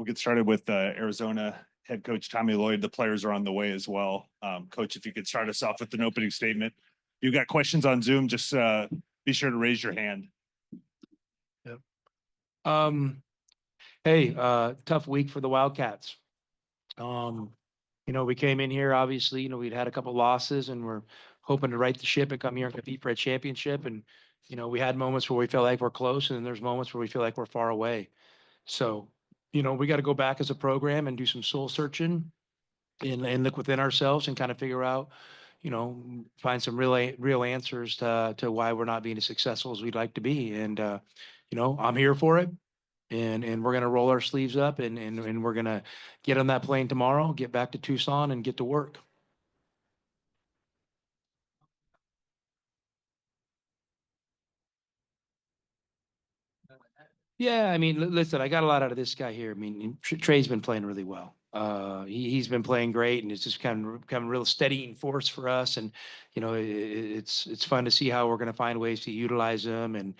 we'll get started with Arizona head coach Tommy Lloyd. The players are on the way as well. Coach, if you could start us off with an opening statement. If you've got questions on Zoom, just be sure to raise your hand. Yep. Hey, tough week for the Wildcats. We came in here, obviously, we'd had a couple losses and we're hoping to right the ship and come here and compete for a championship. And, we had moments where we felt like we're close and then there's moments where we feel like we're far away. So, we got to go back as a program and do some soul searching and look within ourselves and kind of figure out, find some real answers to why we're not being as successful as we'd like to be. And, I'm here for it. And we're going to roll our sleeves up and we're going to get on that plane tomorrow, get back to Tucson and get to work. Yeah, I mean, listen, I got a lot out of this guy here. I mean, Trey's been playing really well. He's been playing great, and it's just kind of become a real steadying force for us. And it's fun to see how we're going to find ways to utilize him. And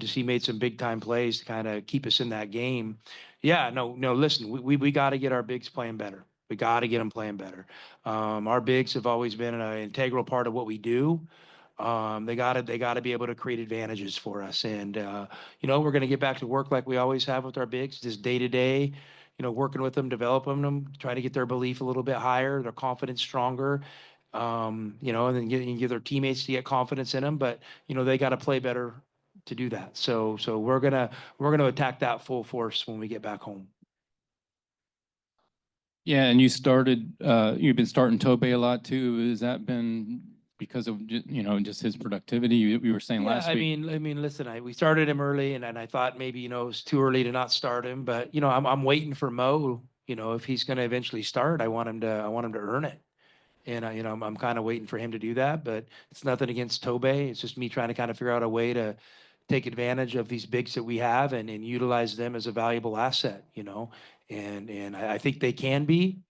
just he made some big time plays to kind of keep us in that game. Yeah, no. Listen, we got to get our bigs playing better. We got to get them playing better. Our bigs have always been an integral part of what we do. They gotta be able to create advantages for us. And we're gonna get back to work like we always have with our bigs, just day to day, working with them, developing them, trying to get their belief a little bit higher, their confidence stronger. And then give their teammates to get confidence in them. But they gotta play better to do that. So we're gonna attack that full force when we get back home. Yeah, and you've been starting Tobe a lot too. Has that been because of just his productivity? You were saying last week. I mean, listen, we started him early, and I thought maybe it was too early to not start him, but I'm waiting for Mo. If he's going to eventually start, I want him to earn it, and I'm kind of waiting for him to do that. But it's nothing against Tobe. It's just me trying to kind of figure out a way to take advantage of these bigs that we have and utilize them as a valuable asset. And I think they can be.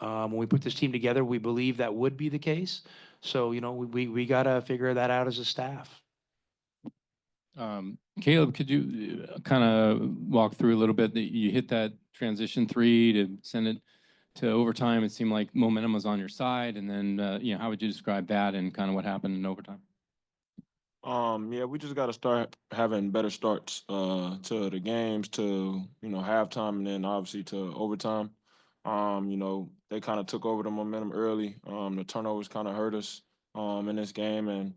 When we put this team together, we believe that would be the case. So, we got to figure that out as a staff. Caleb, could you kind of walk through a little bit that you hit that transition three to send it to overtime? It seemed like momentum was on your side. And then, how would you describe that and kind of what happened in overtime? Yeah, we just got to start having better starts to the games, to halftime, and then obviously to overtime. They kind of took over the momentum early. The turnovers kind of hurt us in this game, and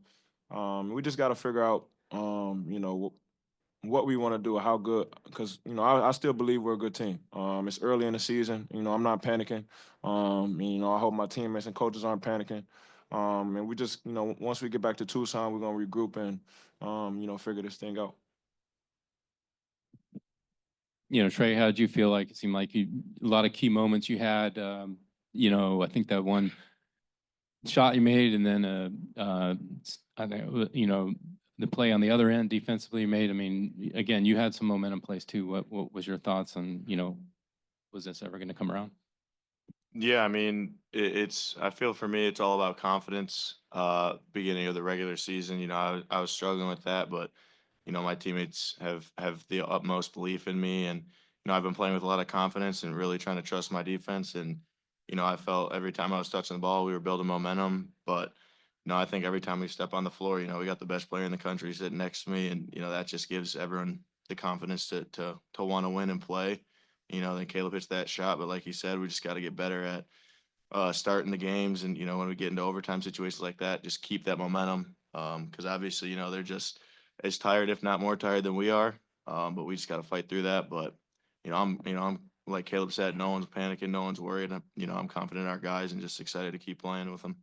we just got to figure out what we want to do, how good, because I still believe we're a good team. It's early in the season. I'm not panicking. I hope my teammates and coaches aren't panicking. And we just, once we get back to Tucson, we're gonna regroup and figure this thing out. Trey, how did you feel like? It seemed like a lot of key moments you had. I think that one shot you made, and then I think the play on the other end defensively you made. I mean, again, you had some momentum plays too. What was your thoughts on was this ever going to come around? Yeah, I mean, I feel for me, it's all about confidence. Beginning of the regular season, I was struggling with that, but my teammates have the utmost belief in me, and I've been playing with a lot of confidence and really trying to trust my defense. And I felt every time I was touching the ball, we were building momentum. But I think every time we step on the floor, we got the best player in the country sitting next to me, and that just gives everyone the confidence to want to win and play. Then Caleb hits that shot, but like you said, we just got to get better at starting the games, and when we get into overtime situations like that, just keep that momentum. Because obviously, they're just as tired, if not more tired than we are. But we just got to fight through that. But I'm like Caleb said, no one's panicking, no one's worried. I'm confident in our guys and just excited to keep playing with them.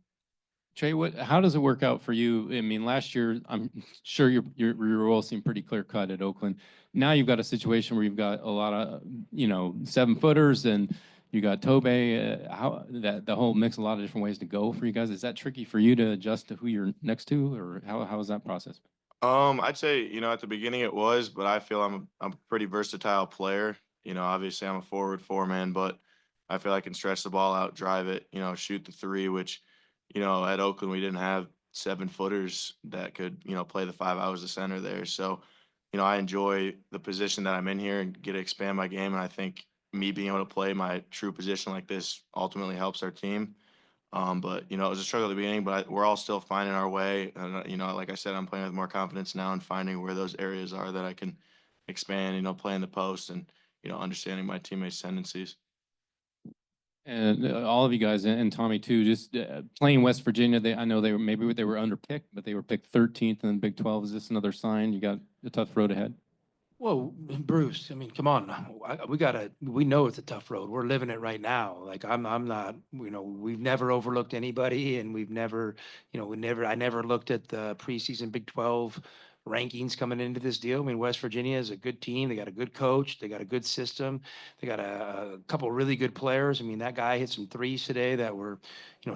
Trey, how does it work out for you? I mean, last year, I'm sure your role seemed pretty clear cut at Oakland. Now you've got a situation where you've got a lot of 7-footers, and you got Tobe. How the whole mix, a lot of different ways to go for you guys. Is that tricky for you to adjust to who you're next to, or how is that process? I'd say at the beginning it was, but I feel I'm a pretty versatile player. Obviously I'm a forward four-man, but I feel I can stretch the ball out, drive it, shoot the three, which at Oakland we didn't have 7-footers that could play the 5 hours of center there. So I enjoy the position that I'm in here and get to expand my game, and I think me being able to play my true position like this ultimately helps our team. But it was a struggle at the beginning, but we're all still finding our way. And like I said, I'm playing with more confidence now and finding where those areas are that I can expand. Playing the post and understanding my teammates' tendencies. And all of you guys and Tommy too, just playing West Virginia. I know they were underpicked, but they were picked 13th in the Big 12. Is this another sign you got a tough road ahead? Well, Bruce, I mean, come on now. We know it's a tough road. We're living it right now. Like I'm not, we've never overlooked anybody and we've never, I never looked at the preseason Big 12 rankings coming into this deal. I mean, West Virginia is a good team. They got a good coach. They got a good system. They got a couple really good players. I mean, that guy hit some threes today that were,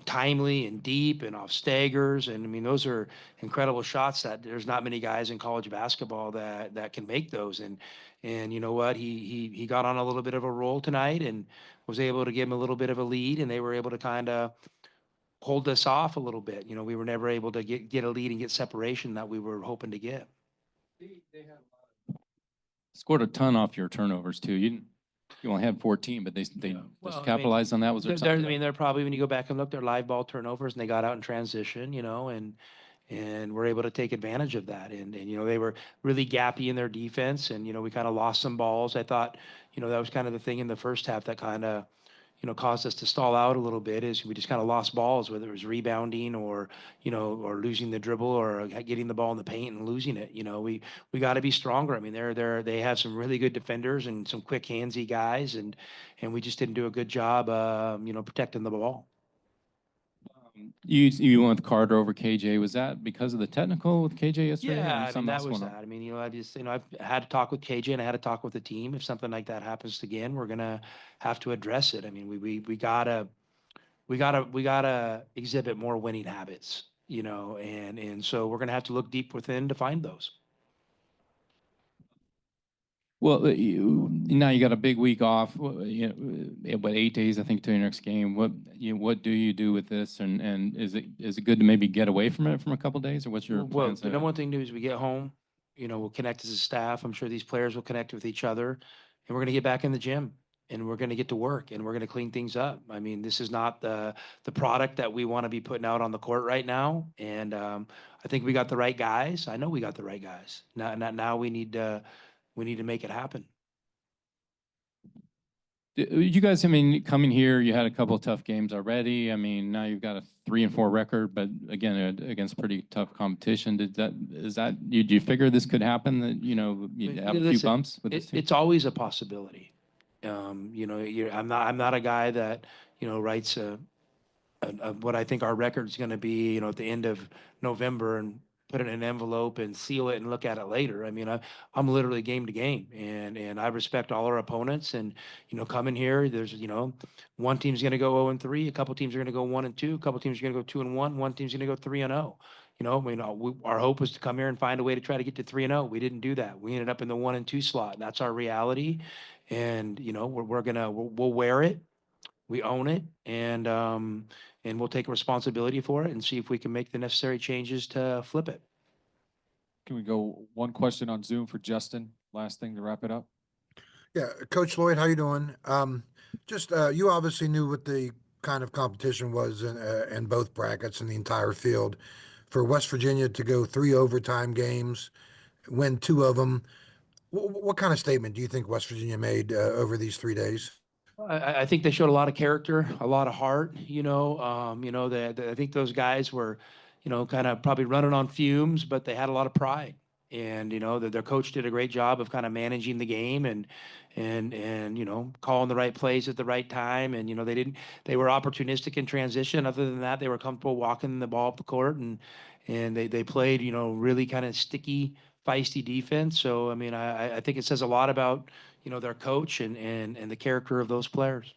timely and deep and off staggers. And I mean, those are incredible shots that there's not many guys in college basketball that can make those. And you know what? He got on a little bit of a roll tonight and was able to give him a little bit of a lead, and they were able to kind of hold us off a little bit. We were never able to get a lead and get separation that we were hoping to get. Scored a ton off your turnovers too. You only had 14, but they Well, I mean, capitalized on that. Was there something? they're probably, when you go back and look, they're live ball turnovers, and they got out in transition, and we're able to take advantage of that. And they were really gappy in their defense, and we kind of lost some balls. I thought, that was kind of the thing in the first half that kind of caused us to stall out a little bit, is we just kind of lost balls, whether it was rebounding or, or losing the dribble or getting the ball in the paint and losing it. We got to be stronger. I mean, they have some really good defenders and some quick handsy guys, and we just didn't do a good job, protecting the ball. You went with Carter over KJ. Was that because of the technical with KJ yesterday? Yeah, or I mean, something that else was going on? that. I mean, I just, I've had to talk with KJ and I had to talk with the team. If something like that happens again, we're gonna have to address it. I mean, we gotta exhibit more winning habits, and so we're gonna have to look deep within to find those. Well, now you got a big week off. 8 days, I think, to your next game. What do you do with this? And is it good to maybe get away from it from a couple days, or what's your Well, plans the ahead? number one thing to do is we get home, we'll connect as a staff. I'm sure these players will connect with each other, and we're gonna get back in the gym and we're gonna get to work and we're gonna clean things up. I mean, this is not the product that we want to be putting out on the court right now. And I think we got the right guys. I know we got the right guys. Now we need to make it happen. You guys, I mean, coming here, you had a couple of tough games already. I mean, now you've got a 3-4 record, but again, against pretty tough competition. Do you figure this could happen, that, you have a few Listen, bumps with this team? it's always a possibility. I'm not a guy that, writes what I think our record is going to be, at the end of November and put it in an envelope and seal it and look at it later. I mean, I'm literally game to game, and I respect all our opponents. And coming here, there's one team's going to go 0-3, a couple teams are going to go 1-2, a couple teams are going to go 2-1, one team's going to go 3-0. I mean, our hope was to come here and find a way to try to get to 3-0. We didn't do that. We ended up in the 1-2 slot. And that's our reality, and we'll wear it. We own it, and we'll take responsibility for it and see if we can make the necessary changes to flip it. Can we go one question on Zoom for Justin? Last thing to wrap it up. Yeah, Coach Lloyd, how you doing? You obviously knew what the kind of competition was in both brackets and the entire field. For West Virginia to go 3 overtime games, win 2 of them, what kind of statement do you think West Virginia made over these 3 days? I think they showed a lot of character, a lot of heart. I think those guys were, kind of probably running on fumes, but they had a lot of pride. And their coach did a great job of kind of managing the game and calling the right plays at the right time. And they were opportunistic in transition. Other than that, they were comfortable walking the ball up the court, and they played really kind of sticky, feisty defense. So I mean, I think it says a lot about their coach and the character of those players.